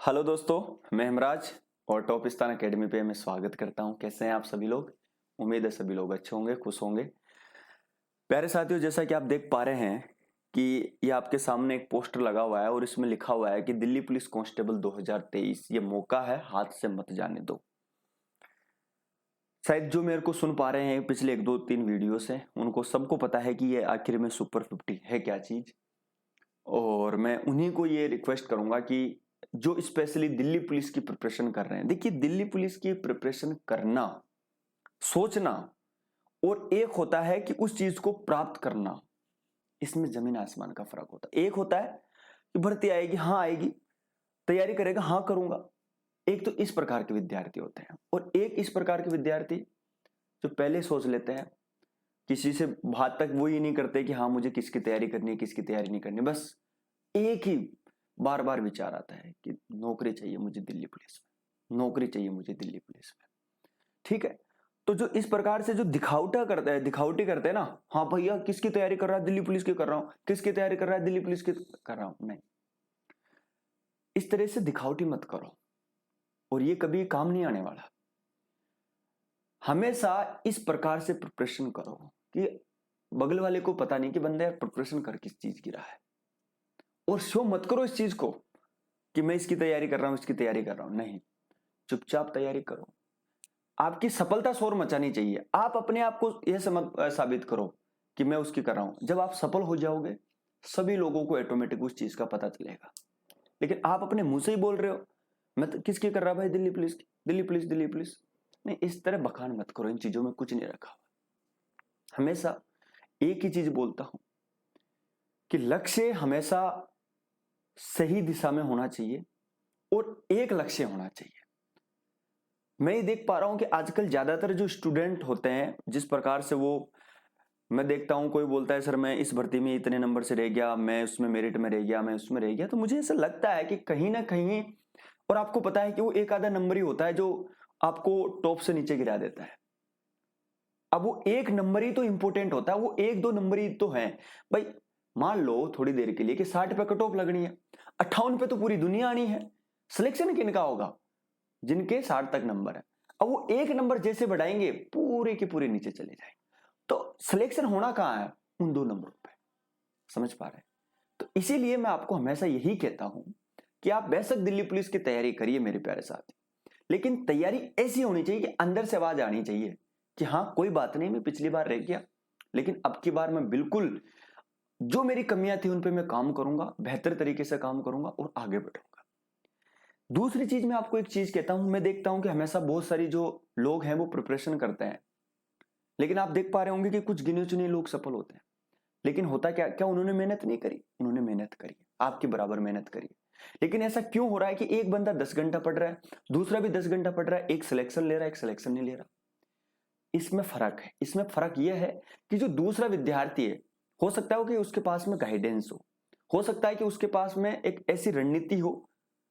Hello दोस्तों, मैं हेमराज और टॉपिस्तान एकेडमी पे मैं स्वागत करता हूं। कैसे हैं आप सभी लोग? उम्मीद है सभी लोग अच्छे होंगे, खुश होंगे। प्यारे साथियों, जैसा कि आप देख पा रहे हैं कि ये आपके सामने एक पोस्टर लगा हुआ है और इसमें लिखा हुआ है कि दिल्ली पुलिस कांस्टेबल 2023 ये मौका है, हाथ से मत जाने दो। शायद जो मेरे को सुन पा रहे हैं पिछले 1 2 3 वीडियो से, उनको सबको पता है कि ये आखिर में सुपर 50 है क्या चीज। और मैं उन्हीं को ये रिक्वेस्ट करूंगा कि जो स्पेशली दिल्ली पुलिस की प्रिपरेशन कर रहे हैं, देखिए दिल्ली पुलिस की प्रिपरेशन करना, सोचना और एक होता है कि उस चीज को प्राप्त करना, इसमें जमीन आसमान का फर्क होता है। एक होता है कि भर्ती आएगी, हाँ आएगी, तैयारी करेगा, हाँ करूंगा। एक तो इस प्रकार के विद्यार्थी होते हैं और एक इस प्रकार के विद्यार्थी जो पहले सोच लेते हैं, किसी से बात तक वो ही नहीं करते कि हाँ मुझे किसकी तैयारी करनी है, किसकी तैयारी नहीं करनी। बस एक ही बार बार विचार आता है कि नौकरी चाहिए मुझे दिल्ली पुलिस में, नौकरी चाहिए मुझे दिल्ली पुलिस में। ठीक है, तो जो इस प्रकार से जो दिखावटा करते हैं, दिखावटी करते हैं ना, हाँ भैया किसकी तैयारी कर रहा है, दिल्ली पुलिस की कर रहा हूं, किसकी तैयारी कर रहा है, दिल्ली पुलिस की कर रहा हूं। नहीं, इस तरह से दिखावटी मत करो और ये कभी काम नहीं आने वाला। हमेशा इस प्रकार से प्रिपरेशन करो कि बगल वाले को पता नहीं कि बंदा यार प्रिपरेशन कर किस चीज की रहा है। और शो मत करो इस चीज को कि मैं इसकी तैयारी कर रहा हूं, इसकी तैयारी कर रहा हूं। नहीं, चुपचाप तैयारी करो। आपकी सफलता शोर मचानी चाहिए। आप अपने आप को यह साबित करो कि मैं उसकी कर रहा हूं। जब आप सफल हो जाओगे, सभी लोगों को ऑटोमेटिक उस चीज का पता चलेगा। लेकिन आप अपने मुंह से ही बोल रहे हो मैं तो किसकी कर रहा भाई, दिल्ली पुलिस की, दिल्ली पुलिस, दिल्ली पुलिस। नहीं, इस तरह बखान मत करो, इन चीजों में कुछ नहीं रखा हुआ। हमेशा एक ही चीज बोलता हूं कि लक्ष्य हमेशा सही दिशा में होना चाहिए और एक लक्ष्य होना चाहिए। मैं ये देख पा रहा हूं कि आजकल ज्यादातर जो स्टूडेंट होते हैं, जिस प्रकार से वो, मैं देखता हूं कोई बोलता है सर मैं इस भर्ती में इतने नंबर से रह गया, मैं उसमें मेरिट में रह गया, मैं उसमें रह गया। तो मुझे ऐसा लगता है कि कहीं ना कहीं, और आपको पता है कि वो एक आधा नंबर ही होता है जो आपको टॉप से नीचे गिरा देता है। अब वो एक नंबर ही तो इंपॉर्टेंट होता है, वो 1 2 नंबर ही तो है भाई। मान लो थोड़ी देर के लिए कि 60 पे कट ऑफ लगनी है, 58 पे तो पूरी दुनिया आनी है। सिलेक्शन किनका होगा? जिनके 60 तक नंबर है। अब वो एक नंबर जैसे बढ़ाएंगे, पूरे के पूरे नीचे चले जाएंगे। तो सिलेक्शन होना कहां है? उन 2 नंबरों पे। समझ पा रहे हैं? तो इसीलिए मैं आपको हमेशा यही कहता हूं कि आप बेशक दिल्ली पुलिस की तैयारी करिए मेरे प्यारे साथी, लेकिन तैयारी ऐसी होनी चाहिए कि अंदर से आवाज आनी चाहिए कि हाँ कोई बात नहीं, मैं पिछली बार रह गया, लेकिन अब की बार मैं बिल्कुल जो मेरी कमियां थी उन पे मैं काम करूंगा, बेहतर तरीके से काम करूंगा और आगे बढ़ूंगा। दूसरी चीज, मैं आपको एक चीज कहता हूं, मैं देखता हूं कि हमेशा बहुत सारी जो लोग हैं वो प्रिपरेशन करते हैं, लेकिन आप देख पा रहे होंगे कि कुछ गिने चुने लोग सफल होते हैं। लेकिन होता क्या क्या, उन्होंने मेहनत नहीं करी? उन्होंने मेहनत करी, आपके बराबर मेहनत करी। लेकिन ऐसा क्यों हो रहा है कि एक बंदा 10 घंटा पढ़ रहा है, दूसरा भी 10 घंटा पढ़ रहा है, एक सिलेक्शन ले रहा है, एक सिलेक्शन नहीं ले रहा? इसमें फर्क है। इसमें फर्क यह है कि जो दूसरा विद्यार्थी है, हो सकता है कि उसके पास में गाइडेंस हो सकता है कि उसके पास में एक ऐसी रणनीति हो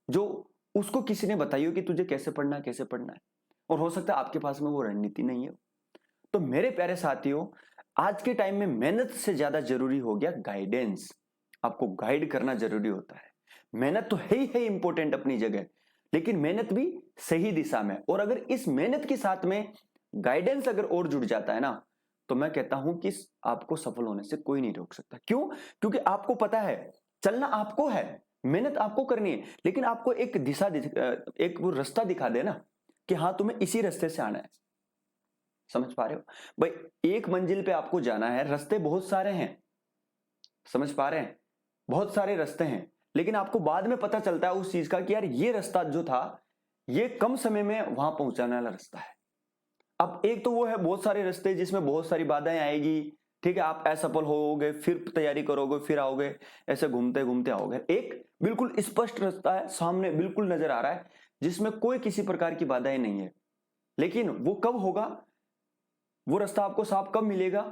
जो उसको किसी ने बताई हो कि तुझे कैसे पढ़ना है, कैसे पढ़ना है। और हो सकता है आपके पास में वो रणनीति नहीं है। तो मेरे प्यारे साथियों, आज के टाइम में मेहनत से ज्यादा जरूरी हो गया गाइडेंस। आपको गाइड करना जरूरी होता है। मेहनत तो है ही है इंपॉर्टेंट अपनी जगह, लेकिन मेहनत भी सही दिशा में। और अगर इस मेहनत के साथ में गाइडेंस अगर और जुड़ जाता है ना, तो मैं कहता हूं कि आपको सफल होने से कोई नहीं रोक सकता। क्यों? क्योंकि आपको पता है चलना आपको है, मेहनत आपको करनी है, लेकिन आपको एक दिशा, एक वो रास्ता दिखा दे ना कि हाँ तुम्हें इसी रास्ते से आना है। समझ पा रहे हो भाई? एक मंजिल पे आपको जाना है, रास्ते बहुत सारे हैं। समझ पा रहे हैं? बहुत सारे रास्ते हैं, लेकिन आपको बाद में पता चलता है उस चीज का कि यार ये रास्ता जो था, ये कम समय में वहां पहुंचाने वाला रास्ता है। अब एक तो वो है बहुत सारे रास्ते जिसमें बहुत सारी बाधाएं आएगी। ठीक है, आप असफल होगे, फिर तैयारी करोगे, फिर आओगे, ऐसे घूमते घूमते आओगे। एक बिल्कुल स्पष्ट रास्ता है, सामने बिल्कुल नजर आ रहा है, जिसमें कोई किसी प्रकार की बाधाएं नहीं है। लेकिन वो कब होगा? वो रास्ता आपको साफ कब मिलेगा?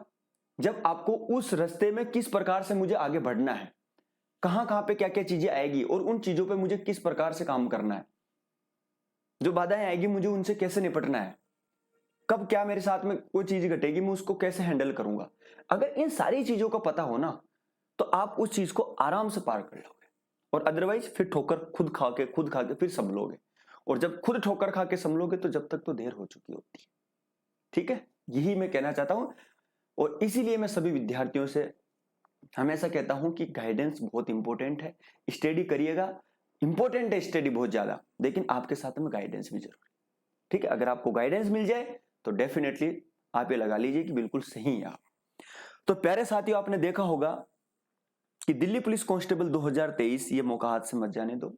जब आपको उस रास्ते में किस प्रकार से मुझे आगे बढ़ना है, कहां कहां पे क्या क्या चीजें आएगी और उन चीजों पे मुझे किस प्रकार से काम करना है, जो बाधाएं आएगी मुझे उनसे कैसे निपटना है, कब क्या मेरे साथ में कोई चीज घटेगी मैं उसको कैसे हैंडल करूंगा। अगर इन सारी चीजों का पता हो ना, तो आप उस चीज को आराम से पार कर लोगे। और अदरवाइज फिर ठोकर खुद खा के फिर संभलोगे, और जब खुद ठोकर खा के संभलोगे तो जब तक तो देर हो चुकी होती है। ठीक है, यही मैं कहना चाहता हूं। और इसीलिए मैं सभी विद्यार्थियों से हमेशा कहता हूं कि गाइडेंस बहुत इंपॉर्टेंट है, स्टडी करिएगा, इंपॉर्टेंट है स्टडी बहुत ज्यादा, लेकिन आपके साथ में गाइडेंस भी जरूरी। ठीक है, अगर आपको गाइडेंस मिल जाए तो डेफिनेटली आप ये लगा लीजिए कि बिल्कुल सही है आप। तो प्यारे साथियों, आपने देखा होगा कि दिल्ली पुलिस कांस्टेबल 2023, ये मौका हाथ से मत जाने दो।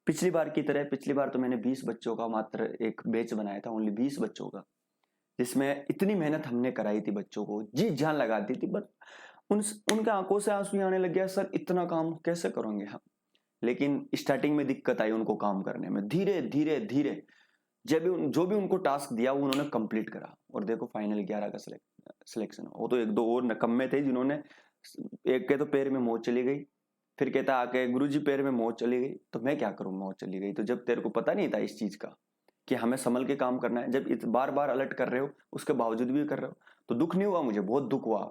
पिछली बार की तरह, पिछली बार तो मैंने 20 बच्चों का मात्र एक बैच बनाया था, ओनली 20 बच्चों का, जिसमें इतनी मेहनत हमने कराई थी, बच्चों को जी जान लगा दी थी, बट उनके आंखों से आंसू आने लग गया, सर इतना काम कैसे करेंगे हम। लेकिन स्टार्टिंग में दिक्कत आई उनको काम करने में, धीरे धीरे धीरे जो भी उनको टास्क दिया वो उन्होंने कंप्लीट करा, और देखो फाइनल 11 का सिलेक्शन। वो तो एक दो और नकम्मे थे जिन्होंने, एक के तो पैर में मोच चली गई, फिर कहता आके गुरुजी पैर में मोच चली गई, तो मैं क्या करूं, मोच चली गई तो जब तेरे को पता नहीं था इस चीज का कि हमें संभल के काम करना है, जब बार बार अलर्ट कर रहे हो उसके बावजूद भी कर रहे हो, तो दुख नहीं हुआ मुझे, बहुत दुख हुआ।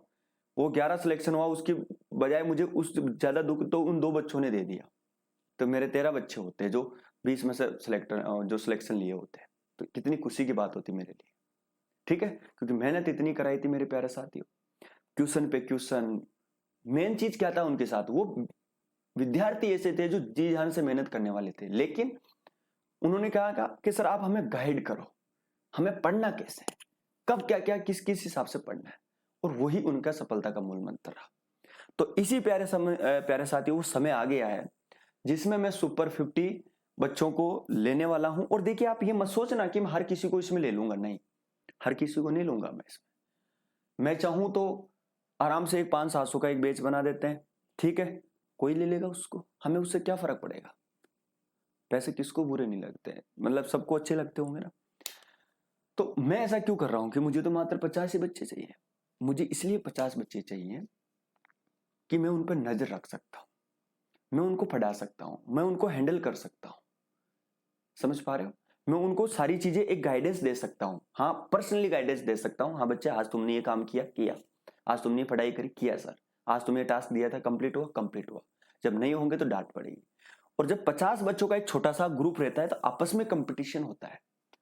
वो 11 सिलेक्शन हुआ, उसकी बजाय मुझे उस ज्यादा दुख तो उन 2 बच्चों ने दे दिया। तो मेरे 13 बच्चे होते हैं जो 20 में से जो सिलेक्शन लिए होते हैं, तो कितनी खुशी की बात होती मेरे लिए। ठीक है, क्योंकि मेहनत इतनी कराई थी मेरे प्यारे साथियों, क्वेश्चन पे क्वेश्चन। मेन चीज क्या था उनके साथ, वो विद्यार्थी ऐसे थे जो जी जान से मेहनत करने वाले थे, लेकिन उन्होंने कहा कि सर आप हमें गाइड करो, हमें पढ़ना कैसे, कब क्या क्या किस किस हिसाब से पढ़ना है, और वही उनका सफलता का मूल मंत्र रहा। तो इसी प्यारे साथियों, वो समय आ गया है जिसमें मैं सुपर 50 बच्चों को लेने वाला हूं। और देखिए, आप ये मत सोचना कि मैं हर किसी को इसमें ले लूंगा, नहीं, हर किसी को नहीं लूंगा मैं इसमें। मैं चाहूं तो आराम से एक 500-700 का एक बैच बना देते हैं, ठीक है, कोई ले लेगा उसको, हमें उससे क्या फर्क पड़ेगा। पैसे किसको बुरे नहीं लगते, मतलब सबको अच्छे लगते होंगे ना। तो मैं ऐसा क्यों कर रहा हूं कि मुझे तो मात्र 50 ही बच्चे चाहिए। मुझे इसलिए 50 बच्चे चाहिए कि मैं उन पर नजर रख सकता हूं, मैं उनको पढ़ा सकता हूं, मैं उनको हैंडल कर सकता हूं। समझ पा रहे हो, मैं उनको सारी चीजें एक गाइडेंस दे सकता हूं, हाँ पर्सनली गाइडेंस दे सकता हूं। हाँ बच्चे, आज तुमने ये काम किया, आज तुमने पढ़ाई करी, किया सर, आज तुम्हें टास्क दिया था, कंप्लीट हुआ, जब नहीं होंगे तो डांट पड़ेगी। और जब 50 बच्चों का एक छोटा सा ग्रुप रहता है तो आपस में कंपटीशन होता है,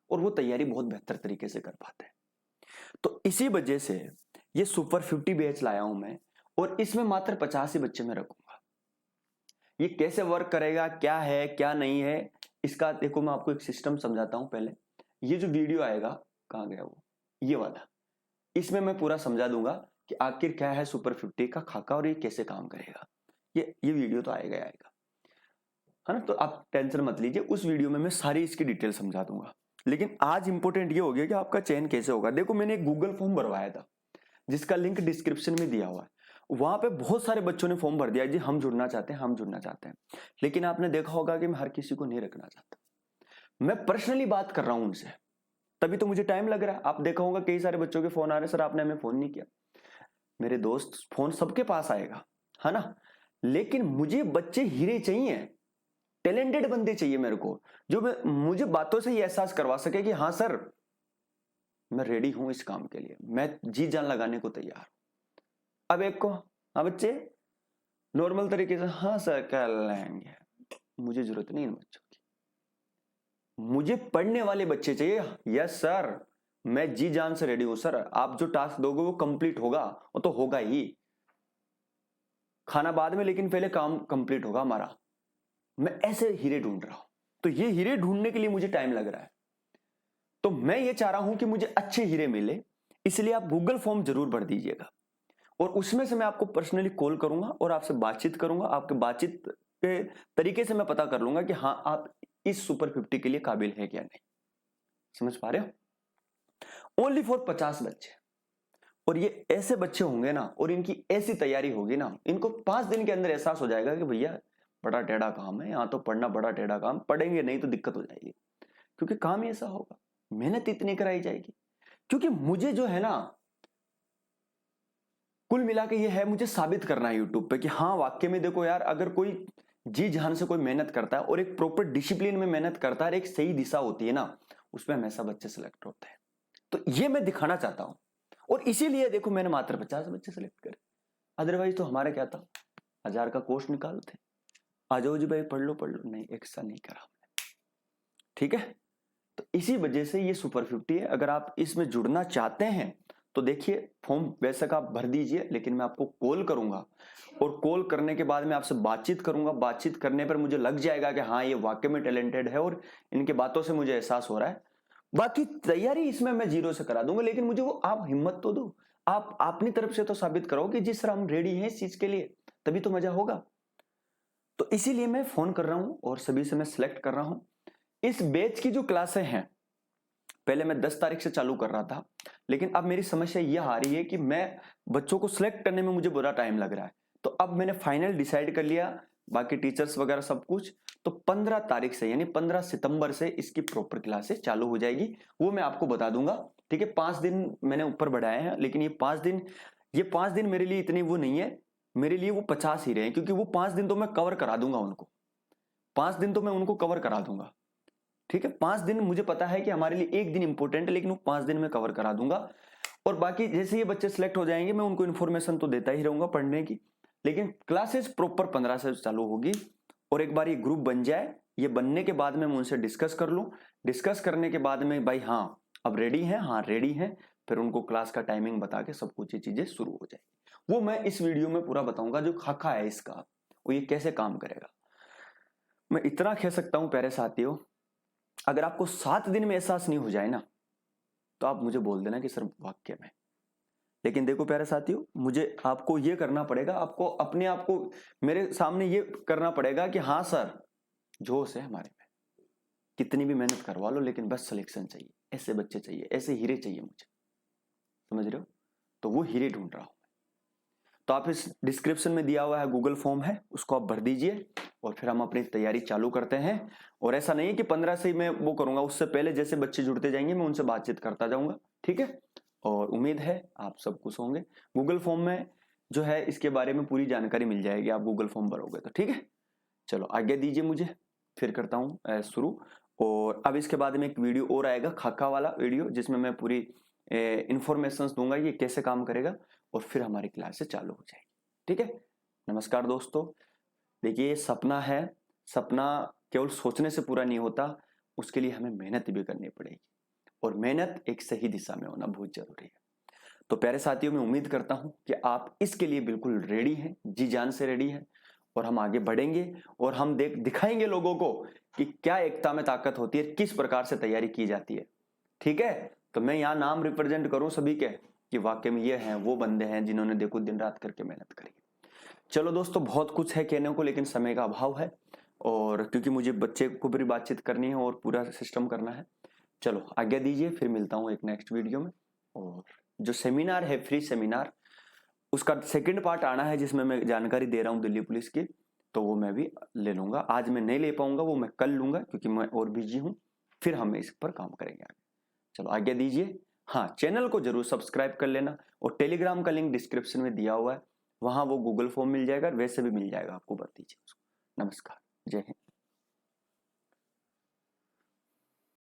और वो तैयारी बहुत बेहतर तरीके से कर पाते हैं। तो इसी वजह से ये सुपर 50 बैच लाया हूं मैं, और इसमें मात्र 50 ही बच्चे मैं रखूंगा। ये कैसे वर्क करेगा, क्या है क्या नहीं है, इसका देखो मैं आपको एक सिस्टम समझाता हूं। पहले ये जो वीडियो आएगा, कहां गया वो, ये वाला, इसमें मैं पूरा समझा दूंगा कि आखिर क्या है सुपर 50 का खाका और ये कैसे काम करेगा। ये वीडियो तो आएगा है ना, तो आप टेंशन मत लीजिए, उस वीडियो में मैं सारी इसकी डिटेल समझा दूंगा। लेकिन आज इंपॉर्टेंट ये हो गया कि आपका चयन कैसे होगा। देखो, मैंने एक गूगल फॉर्म भरवाया था जिसका लिंक डिस्क्रिप्शन में दिया हुआ है, वहां पे बहुत सारे बच्चों ने फॉर्म भर दिया जी, हम जुड़ना चाहते हैं, हम जुड़ना चाहते हैं। लेकिन आपने देखा होगा कि मैं हर किसी को नहीं रखना चाहता, मैं पर्सनली बात कर रहा हूं उनसे, तभी तो मुझे टाइम लग रहा है। आप देखा होगा कई सारे बच्चों के फोन आ रहे हैं, सर आपने हमें फोन नहीं किया। मेरे दोस्त, फोन सबके पास आएगा, है ना, लेकिन मुझे बच्चे हीरे चाहिए, टैलेंटेड बंदे चाहिए मेरे को, जो मुझे बातों से ये एहसास करवा सके कि हाँ सर मैं रेडी हूं इस काम के लिए, मैं जी जान लगाने को तैयार। अब एक को, हाँ बच्चे नॉर्मल तरीके से हाँ सर कर लेंगे, मुझे जरूरत नहीं इन बच्चों की, मुझे पढ़ने वाले बच्चे चाहिए। यस सर, मैं जी जान से रेडी हूं सर, आप जो टास्क दोगे वो कंप्लीट होगा, वो तो होगा ही, खाना बाद में, लेकिन पहले काम कंप्लीट होगा हमारा। मैं ऐसे हीरे ढूंढ रहा हूं, तो ये हीरे ढूंढने के लिए मुझे टाइम लग रहा है। तो मैं ये चाह रहा हूं कि मुझे अच्छे हीरे मिले, इसलिए आप गूगल फॉर्म जरूर भर दीजिएगा, और उसमें से मैं आपको पर्सनली कॉल करूंगा और आपसे बातचीत करूंगा। आपके बातचीत के तरीके से मैं पता कर लूंगा कि हाँ आप इस सुपर 50 के लिए काबिल है क्या नहीं। समझ पा रहे हो, ओनली फॉर 50 बच्चे, और ये ऐसे बच्चे होंगे ना, और इनकी ऐसी तैयारी होगी ना, इनको 5 दिन के अंदर एहसास हो जाएगा कि भैया बड़ा टेढ़ा काम है, यहाँ तो पढ़ना बड़ा टेढ़ा काम, पढ़ेंगे नहीं तो दिक्कत हो जाएगी, क्योंकि काम ही ऐसा होगा, मेहनत इतनी कराई जाएगी। क्योंकि मुझे जो है ना, कुल मिला के ये है, मुझे साबित करना है यूट्यूब पे कि हाँ वाकई में देखो यार, अगर कोई जी जान से कोई मेहनत करता है और एक प्रॉपर डिसिप्लिन में मेहनत करता है, एक सही दिशा होती है ना, उसमें हमेशा बच्चे सिलेक्ट होते हैं। तो ये मैं दिखाना चाहता हूं, और इसीलिए देखो मैंने मात्र 50 बच्चे सिलेक्ट करे, अदरवाइज तो हमारे क्या था, 1000 का कोर्स निकालते, आ जाओ जी भाई पढ़ लो, नहीं ऐसा नहीं करा हमने, ठीक है। तो इसी वजह से ये सुपर 50 है। अगर आप इसमें जुड़ना चाहते हैं तो देखिए फॉर्म बेशक आप भर दीजिए, लेकिन मैं आपको कॉल करूंगा और कॉल करने के बाद मैं आपसे बातचीत करूंगा। बातचीत करने पर मुझे लग जाएगा कि हाँ ये वाकई में टैलेंटेड है और इनकी बातों से मुझे एहसास हो रहा है। बाकी तैयारी इसमें मैं 0 से करा दूंगा, लेकिन मुझे वो आप हिम्मत तो दो, आप अपनी तरफ से तो साबित करो कि जिस तरह हम रेडी हैं इस चीज के लिए, तभी तो मजा होगा। तो इसीलिए मैं फोन कर रहा हूं और सभी से मैं सिलेक्ट कर रहा हूं। इस बैच की जो क्लासें हैं पहले मैं 10 तारीख से चालू कर रहा था, लेकिन अब मेरी समस्या यह आ रही है कि मैं बच्चों को सिलेक्ट करने में मुझे बुरा टाइम लग रहा है। तो अब मैंने फाइनल डिसाइड कर लिया, बाकी टीचर्स वगैरह सब कुछ, तो 15 तारीख से यानी 15 सितंबर से इसकी प्रॉपर क्लासेस चालू हो जाएगी, वो मैं आपको बता दूंगा, ठीक है। 5 दिन मैंने ऊपर बढ़ाए हैं, लेकिन ये 5 दिन मेरे लिए इतनी वो नहीं है, मेरे लिए वो 50 ही रहे, क्योंकि वो 5 दिन तो मैं कवर करा दूंगा उनको, 5 दिन तो मैं उनको कवर करा दूंगा, ठीक है। 5 दिन मुझे पता है कि हमारे लिए एक दिन इंपॉर्टेंट है, लेकिन वो 5 दिन में कवर करा दूंगा। और बाकी जैसे ये बच्चे सिलेक्ट हो जाएंगे मैं उनको इन्फॉर्मेशन तो देता ही रहूंगा पढ़ने की, लेकिन क्लासेस प्रॉपर 15 से चालू होगी। और एक बार ये ग्रुप बन जाए, ये बनने के बाद में मैं उनसे डिस्कस कर लूं, डिस्कस करने के बाद में भाई हाँ अब रेडी है, हाँ रेडी है, फिर उनको क्लास का टाइमिंग बता के सब कुछ ये चीजें शुरू हो जाएगी। वो मैं इस वीडियो में पूरा बताऊंगा जो खाका है इसका, वो ये कैसे काम करेगा। मैं इतना कह सकता हूं प्यारे साथियों, अगर आपको 7 दिन में एहसास नहीं हो जाए ना तो आप मुझे बोल देना कि सर वाक्य में। लेकिन देखो प्यारे साथियों, मुझे आपको ये करना पड़ेगा, आपको अपने आप को मेरे सामने ये करना पड़ेगा कि हाँ सर जोश है हमारे में, कितनी भी मेहनत करवा लो, लेकिन बस सिलेक्शन चाहिए, ऐसे बच्चे चाहिए, ऐसे हीरे चाहिए मुझे, समझ रहे हो। तो वो हीरे ढूंढ रहा हूं। तो आप इस डिस्क्रिप्शन में दिया हुआ है गूगल फॉर्म है, उसको आप भर दीजिए और फिर हम अपनी तैयारी चालू करते हैं। और ऐसा नहीं है कि 15 से ही मैं वो करूंगा, उससे पहले जैसे बच्चे जुड़ते जाएंगे मैं उनसे बातचीत करता जाऊंगा, ठीक है। और उम्मीद है आप सब खुश होंगे। गूगल फॉर्म में जो है इसके बारे में पूरी जानकारी मिल जाएगी, आप गूगल फॉर्म भरोगे तो, ठीक है। चलो आज्ञा दीजिए मुझे, फिर करता हूँ शुरू। और अब इसके बाद में एक वीडियो और आएगा, खाका वाला वीडियो, जिसमें मैं पूरी इंफॉर्मेशन दूंगा ये कैसे काम करेगा, और फिर हमारी क्लास चालू हो जाएगी, ठीक है। नमस्कार दोस्तों, देखिए सपना है, सपना केवल सोचने से पूरा नहीं होता, उसके लिए हमें मेहनत भी करनी पड़ेगी, और मेहनत एक सही दिशा में होना बहुत जरूरी है। तो प्यारे साथियों, मैं उम्मीद करता हूं कि आप इसके लिए बिल्कुल रेडी हैं, जी जान से रेडी हैं, और हम आगे बढ़ेंगे और हम दिखाएंगे लोगों को कि क्या एकता में ताकत होती है, किस प्रकार से तैयारी की जाती है, ठीक है। तो मैं यहाँ नाम रिप्रेजेंट करूं सभी के कि वाकई में ये हैं वो बंदे हैं जिन्होंने देखो दिन रात करके मेहनत करी। चलो दोस्तों, बहुत कुछ है कहने को, लेकिन समय का अभाव है, और क्योंकि मुझे बच्चे को भी बातचीत करनी है और पूरा सिस्टम करना है। चलो आज्ञा दीजिए, फिर मिलता हूँ एक नेक्स्ट वीडियो में। और जो सेमिनार है, फ्री सेमिनार, उसका सेकंड पार्ट आना है जिसमें मैं जानकारी दे रहा हूँ दिल्ली पुलिस की, तो वो मैं भी ले लूंगा। आज मैं नहीं ले पाऊंगा, वो मैं कल लूंगा क्योंकि मैं और बिजी हूँ, फिर हम इस पर काम करेंगे आगे। चलो आज्ञा दीजिए। हाँ, चैनल को जरूर सब्सक्राइब कर लेना, और टेलीग्राम का लिंक डिस्क्रिप्शन में दिया हुआ है, वहां वो गूगल फॉर्म मिल जाएगा, वैसे भी मिल जाएगा, आपको भर दीजिए उसको। नमस्कार, जय हिंद।